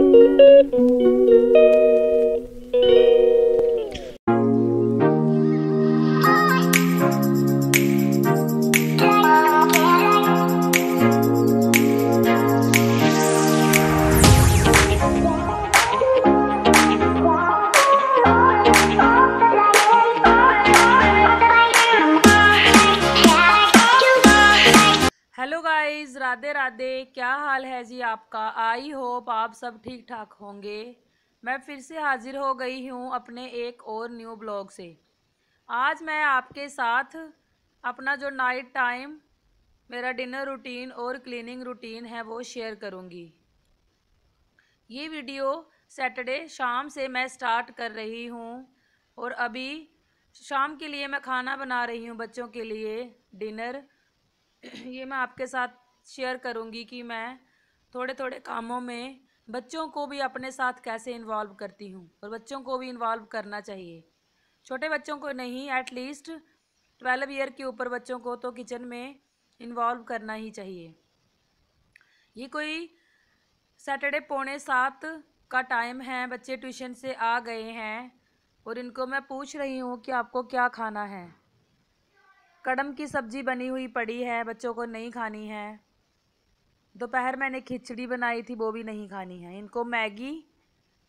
Hello guys, Radhe Radhe. क्या हाल है जी आपका? आई होप आप सब ठीक ठाक होंगे। मैं फिर से हाजिर हो गई हूँ अपने एक और न्यू ब्लॉग से। आज मैं आपके साथ अपना जो नाइट टाइम मेरा डिनर रूटीन और क्लीनिंग रूटीन है वो शेयर करूँगी। ये वीडियो सैटरडे शाम से मैं स्टार्ट कर रही हूँ और अभी शाम के लिए मैं खाना बना रही हूँ बच्चों के लिए डिनर। ये मैं आपके साथ शेयर करूँगी कि मैं थोड़े थोड़े कामों में बच्चों को भी अपने साथ कैसे इन्वॉल्व करती हूँ और बच्चों को भी इन्वॉल्व करना चाहिए। छोटे बच्चों को नहीं, एटलीस्ट 12 ईयर के ऊपर बच्चों को तो किचन में इन्वॉल्व करना ही चाहिए। ये कोई सैटरडे 6:45 का टाइम है, बच्चे ट्यूशन से आ गए हैं और इनको मैं पूछ रही हूँ कि आपको क्या खाना है। कड़म की सब्जी बनी हुई पड़ी है, बच्चों को नहीं खानी है। दोपहर मैंने खिचड़ी बनाई थी, वो भी नहीं खानी है। इनको मैगी,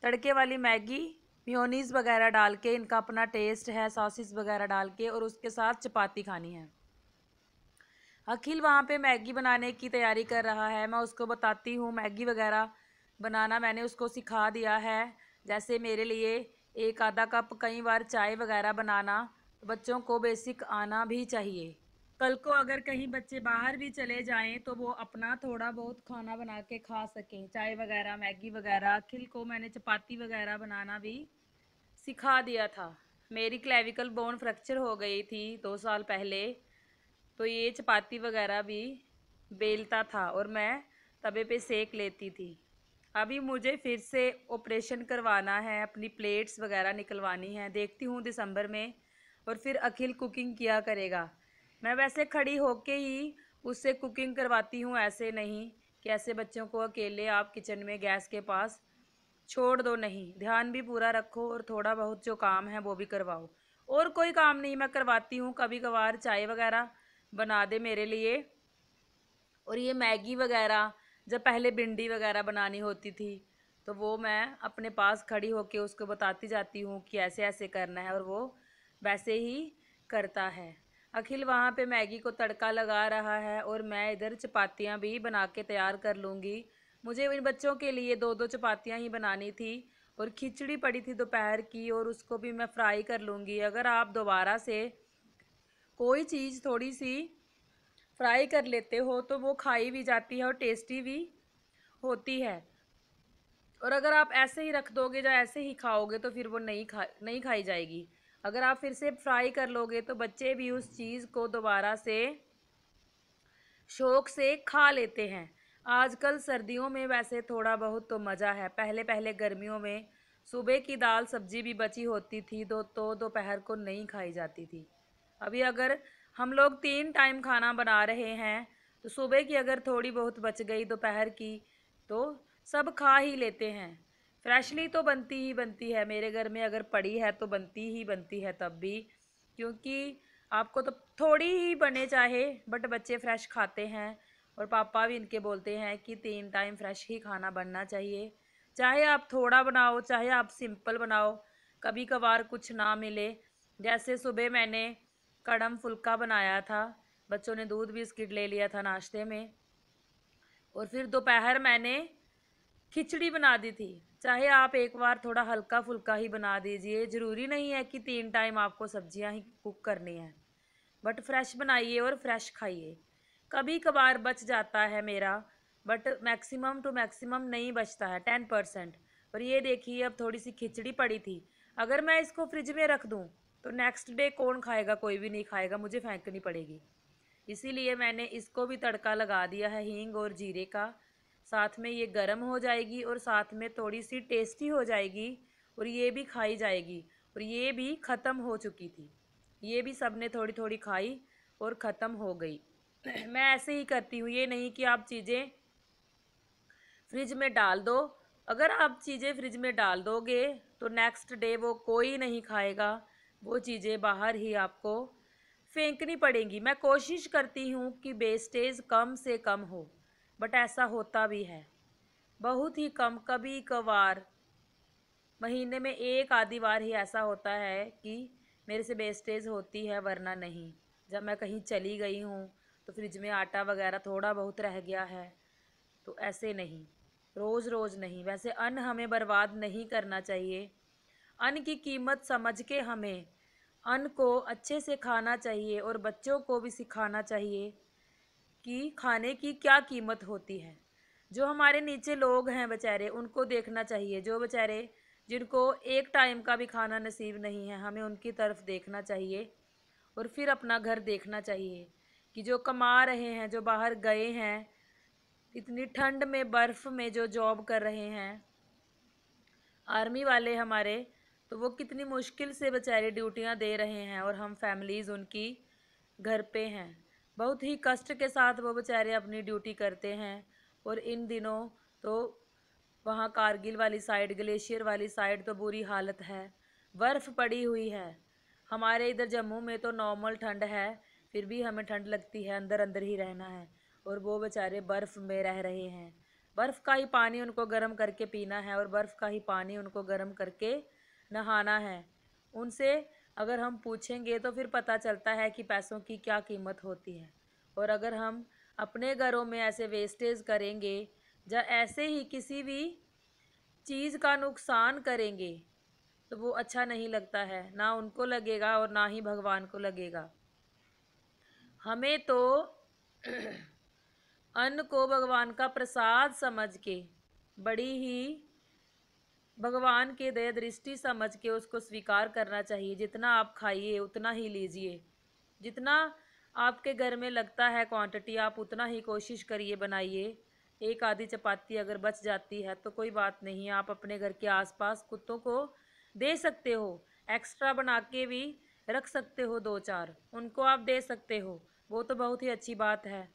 तड़के वाली मैगी, मेयोनीज़ वगैरह डाल के, इनका अपना टेस्ट है, सॉसेस वगैरह डाल के, और उसके साथ चपाती खानी है। अखिल वहाँ पे मैगी बनाने की तैयारी कर रहा है, मैं उसको बताती हूँ मैगी वगैरह बनाना मैंने उसको सिखा दिया है। जैसे मेरे लिए एक आधा कप कई बार चाय वगैरह बनाना, तो बच्चों को बेसिक आना भी चाहिए। कल को अगर कहीं बच्चे बाहर भी चले जाएं तो वो अपना थोड़ा बहुत खाना बना के खा सकें, चाय वगैरह, मैगी वगैरह। अखिल को मैंने चपाती वगैरह बनाना भी सिखा दिया था। मेरी क्लेविकल बोन फ्रैक्चर हो गई थी 2 साल पहले, तो ये चपाती वगैरह भी बेलता था और मैं तवे पे सेक लेती थी। अभी मुझे फिर से ऑपरेशन करवाना है, अपनी प्लेट्स वगैरह निकलवानी है। देखती हूँ दिसंबर में, और फिर अखिल कुकिंग किया करेगा। मैं वैसे खड़ी होके ही उससे कुकिंग करवाती हूँ, ऐसे नहीं कि ऐसे बच्चों को अकेले आप किचन में गैस के पास छोड़ दो। नहीं, ध्यान भी पूरा रखो और थोड़ा बहुत जो काम है वो भी करवाओ। और कोई काम नहीं मैं करवाती हूँ, कभी कभार चाय वगैरह बना दे मेरे लिए। और ये मैगी वगैरह, जब पहले भिंडी वगैरह बनानी होती थी तो वो मैं अपने पास खड़ी होके उसको बताती जाती हूँ कि ऐसे ऐसे करना है, और वो वैसे ही करता है। अखिल वहाँ पे मैगी को तड़का लगा रहा है और मैं इधर चपातियाँ भी बना के तैयार कर लूँगी। मुझे इन बच्चों के लिए 2-2 चपातियाँ ही बनानी थी, और खिचड़ी पड़ी थी दोपहर की, और उसको भी मैं फ्राई कर लूँगी। अगर आप दोबारा से कोई चीज़ थोड़ी सी फ्राई कर लेते हो तो वो खाई भी जाती है और टेस्टी भी होती है। और अगर आप ऐसे ही रख दोगे या ऐसे ही खाओगे तो फिर वो नहीं खाई जाएगी। अगर आप फिर से फ्राई कर लोगे तो बच्चे भी उस चीज़ को दोबारा से शौक से खा लेते हैं। आजकल सर्दियों में वैसे थोड़ा बहुत तो मज़ा है, पहले पहले गर्मियों में सुबह की दाल सब्जी भी बची होती थी तो दोपहर को नहीं खाई जाती थी। अभी अगर हम लोग 3 टाइम खाना बना रहे हैं तो सुबह की अगर थोड़ी बहुत बच गई दोपहर की तो सब खा ही लेते हैं। फ्रेशली तो बनती ही बनती है मेरे घर में, अगर पड़ी है तो बनती ही बनती है तब भी, क्योंकि आपको तो थोड़ी ही बने चाहे, बट बच्चे फ्रेश खाते हैं। और पापा भी इनके बोलते हैं कि 3 टाइम फ्रेश ही खाना बनना चाहिए, चाहे आप थोड़ा बनाओ चाहे आप सिंपल बनाओ। कभी कभार कुछ ना मिले, जैसे सुबह मैंने कड़म फुल्का बनाया था, बच्चों ने दूध बिस्किट ले लिया था नाश्ते में, और फिर दोपहर मैंने खिचड़ी बना दी थी। चाहे आप एक बार थोड़ा हल्का फुल्का ही बना दीजिए, ज़रूरी नहीं है कि 3 टाइम आपको सब्जियां ही कुक करनी है, बट फ्रेश बनाइए और फ्रेश खाइए। कभी कभार बच जाता है मेरा, बट मैक्सिमम टू मैक्सिमम नहीं बचता है, 10%। और ये देखिए अब थोड़ी सी खिचड़ी पड़ी थी, अगर मैं इसको फ्रिज में रख दूँ तो नेक्स्ट डे कौन खाएगा? कोई भी नहीं खाएगा, मुझे फेंकनी पड़ेगी। इसीलिए मैंने इसको भी तड़का लगा दिया है हींग और जीरे का। साथ में ये गर्म हो जाएगी और साथ में थोड़ी सी टेस्टी हो जाएगी, और ये भी खाई जाएगी। और ये भी ख़त्म हो चुकी थी, ये भी सबने थोड़ी थोड़ी खाई और ख़त्म हो गई। मैं ऐसे ही करती हूँ, ये नहीं कि आप चीज़ें फ्रिज में डाल दो अगर आप चीज़ें फ्रिज में डाल दोगे तो नेक्स्ट डे वो कोई नहीं खाएगा, वो चीज़ें बाहर ही आपको फेंकनी पड़ेंगी। मैं कोशिश करती हूँ कि वेस्टेज कम से कम हो, बट ऐसा होता भी है बहुत ही कम। कभी कभार महीने में एक आधी बार ही ऐसा होता है कि मेरे से वेस्टेज होती है, वरना नहीं। जब मैं कहीं चली गई हूँ तो फ्रिज में आटा वगैरह थोड़ा बहुत रह गया है, तो ऐसे नहीं, रोज़ रोज़ नहीं। वैसे अन्न हमें बर्बाद नहीं करना चाहिए। अन्न की कीमत समझ के हमें अन्न को अच्छे से खाना चाहिए और बच्चों को भी सिखाना चाहिए कि खाने की क्या कीमत होती है। जो हमारे नीचे लोग हैं बेचारे, उनको देखना चाहिए। जो बेचारे जिनको एक टाइम का भी खाना नसीब नहीं है, हमें उनकी तरफ देखना चाहिए और फिर अपना घर देखना चाहिए कि जो कमा रहे हैं, जो बाहर गए हैं, इतनी ठंड में बर्फ़ में जो जॉब कर रहे हैं आर्मी वाले हमारे, तो वो कितनी मुश्किल से बेचारे ड्यूटियां दे रहे हैं और हम फैमिलीज़ उनकी घर पे हैं। बहुत ही कष्ट के साथ वो बेचारे अपनी ड्यूटी करते हैं। और इन दिनों तो वहाँ कारगिल वाली साइड, ग्लेशियर वाली साइड तो बुरी हालत है, बर्फ़ पड़ी हुई है। हमारे इधर जम्मू में तो नॉर्मल ठंड है, फिर भी हमें ठंड लगती है, अंदर अंदर ही रहना है। और वो बेचारे बर्फ़ में रह रहे हैं। बर्फ़ का ही पानी उनको गर्म करके पीना है और बर्फ़ का ही पानी उनको गर्म करके नहाना है। उनसे अगर हम पूछेंगे तो फिर पता चलता है कि पैसों की क्या कीमत होती है। और अगर हम अपने घरों में ऐसे वेस्टेज करेंगे या ऐसे ही किसी भी चीज़ का नुकसान करेंगे तो वो अच्छा नहीं लगता है, ना उनको लगेगा और ना ही भगवान को लगेगा। हमें तो अन्न को भगवान का प्रसाद समझ के, बड़ी ही भगवान के दया दृष्टि समझ के उसको स्वीकार करना चाहिए। जितना आप खाइए उतना ही लीजिए, जितना आपके घर में लगता है क्वांटिटी, आप उतना ही कोशिश करिए बनाइए। एक आधी चपाती अगर बच जाती है तो कोई बात नहीं, आप अपने घर के आसपास कुत्तों को दे सकते हो। एक्स्ट्रा बना के भी रख सकते हो, दो चार उनको आप दे सकते हो, वो तो बहुत ही अच्छी बात है।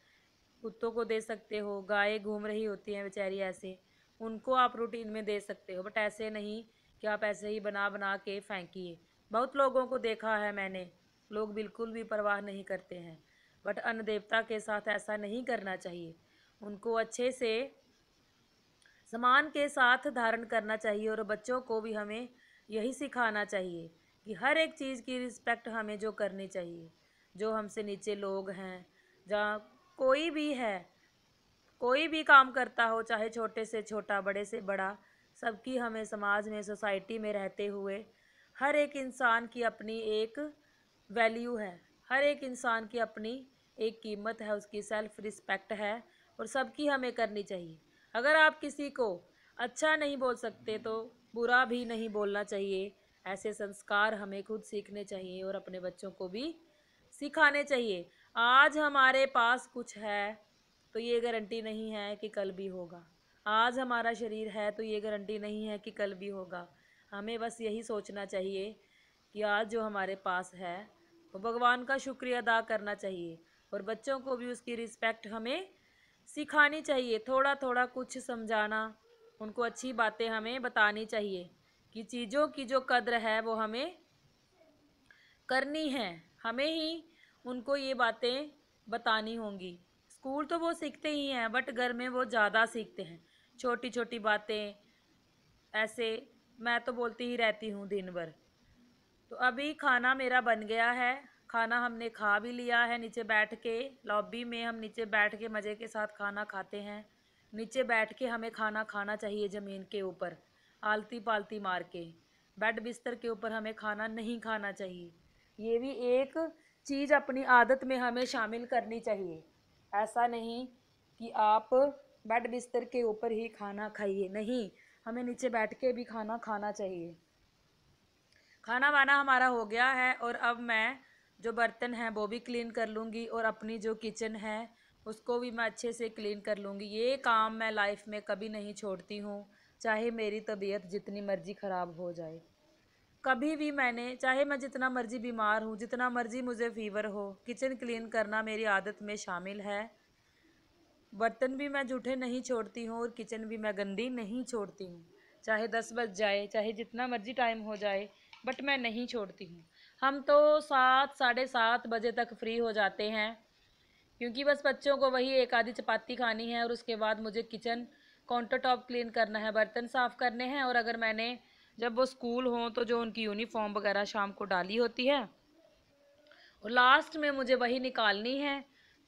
कुत्तों को दे सकते हो, गाय घूम रही होती हैं बेचारी, ऐसे उनको आप रूटीन में दे सकते हो। बट ऐसे नहीं कि आप ऐसे ही बना बना के फेंकिए। बहुत लोगों को देखा है मैंने, लोग बिल्कुल भी परवाह नहीं करते हैं। बट अन्न देवता के साथ ऐसा नहीं करना चाहिए, उनको अच्छे से सम्मान के साथ धारण करना चाहिए। और बच्चों को भी हमें यही सिखाना चाहिए कि हर एक चीज़ की रिस्पेक्ट हमें जो करनी चाहिए। जो हमसे नीचे लोग हैं, जहाँ कोई भी है, कोई भी काम करता हो, चाहे छोटे से छोटा बड़े से बड़ा, सबकी हमें समाज में, सोसाइटी में रहते हुए हर एक इंसान की अपनी एक वैल्यू है। हर एक इंसान की अपनी एक कीमत है, उसकी सेल्फ रिस्पेक्ट है और सबकी हमें करनी चाहिए। अगर आप किसी को अच्छा नहीं बोल सकते तो बुरा भी नहीं बोलना चाहिए। ऐसे संस्कार हमें खुद सीखने चाहिए और अपने बच्चों को भी सिखाने चाहिए। आज हमारे पास कुछ है तो ये गारंटी नहीं है कि कल भी होगा। आज हमारा शरीर है तो ये गारंटी नहीं है कि कल भी होगा। हमें बस यही सोचना चाहिए कि आज जो हमारे पास है वो भगवान का शुक्रिया अदा करना चाहिए और बच्चों को भी उसकी रिस्पेक्ट हमें सिखानी चाहिए। थोड़ा थोड़ा कुछ समझाना, उनको अच्छी बातें हमें बतानी चाहिए कि चीज़ों की जो कद्र है वो हमें करनी है। हमें ही उनको ये बातें बतानी होंगी। स्कूल तो वो सीखते ही हैं, बट घर में वो ज़्यादा सीखते हैं छोटी छोटी बातें। ऐसे मैं तो बोलती ही रहती हूँ दिन भर। तो अभी खाना मेरा बन गया है, खाना हमने खा भी लिया है। नीचे बैठ के लॉबी में हम नीचे बैठ के मज़े के साथ खाना खाते हैं। नीचे बैठ के हमें खाना खाना चाहिए, ज़मीन के ऊपर आलती पालती मार के। बेड बिस्तर के ऊपर हमें खाना नहीं खाना चाहिए। ये भी एक चीज़ अपनी आदत में हमें शामिल करनी चाहिए। ऐसा नहीं कि आप बेड बिस्तर के ऊपर ही खाना खाइए, नहीं, हमें नीचे बैठ के भी खाना खाना चाहिए। खाना वाना हमारा हो गया है और अब मैं जो बर्तन हैं वो भी क्लीन कर लूँगी और अपनी जो किचन है उसको भी मैं अच्छे से क्लीन कर लूँगी। ये काम मैं लाइफ में कभी नहीं छोड़ती हूँ, चाहे मेरी तबीयत जितनी मर्जी ख़राब हो जाए। कभी भी मैंने, चाहे मैं जितना मर्जी बीमार हूँ, जितना मर्जी मुझे फीवर हो, किचन क्लीन करना मेरी आदत में शामिल है। बर्तन भी मैं जूठे नहीं छोड़ती हूँ और किचन भी मैं गंदी नहीं छोड़ती हूँ। चाहे 10 बज जाए, चाहे जितना मर्जी टाइम हो जाए, बट मैं नहीं छोड़ती हूँ। हम तो 7 साढ़े 7 बजे तक फ्री हो जाते हैं, क्योंकि बस बच्चों को वही एक आधी चपाती खानी है और उसके बाद मुझे किचन काउंटर टॉप क्लीन करना है, बर्तन साफ़ करने हैं। और अगर मैंने जब वो स्कूल हों तो जो उनकी यूनिफॉर्म वगैरह शाम को डाली होती है और लास्ट में मुझे वही निकालनी है,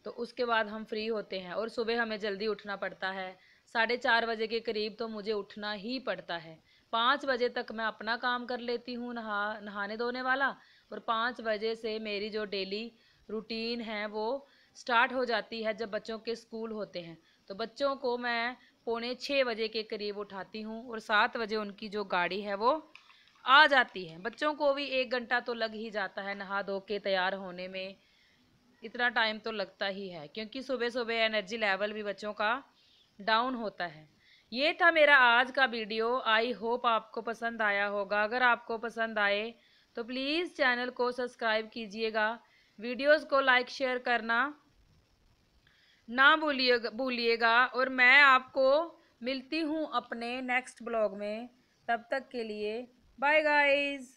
तो उसके बाद हम फ्री होते हैं। और सुबह हमें जल्दी उठना पड़ता है, 4:30 बजे के करीब तो मुझे उठना ही पड़ता है। 5 बजे तक मैं अपना काम कर लेती हूँ, नहाने धोने वाला, और 5 बजे से मेरी जो डेली रूटीन है वो स्टार्ट हो जाती है। जब बच्चों के स्कूल होते हैं तो बच्चों को मैं 5:45 बजे के करीब उठाती हूँ और 7 बजे उनकी जो गाड़ी है वो आ जाती है। बच्चों को भी 1 घंटा तो लग ही जाता है नहा धो के तैयार होने में, इतना टाइम तो लगता ही है, क्योंकि सुबह सुबह एनर्जी लेवल भी बच्चों का डाउन होता है। ये था मेरा आज का वीडियो। आई होप आपको पसंद आया होगा। अगर आपको पसंद आए तो प्लीज़ चैनल को सब्सक्राइब कीजिएगा, वीडियोस को लाइक शेयर करना ना भूलिएगा। और मैं आपको मिलती हूँ अपने नेक्स्ट ब्लॉग में। तब तक के लिए बाय गाइस।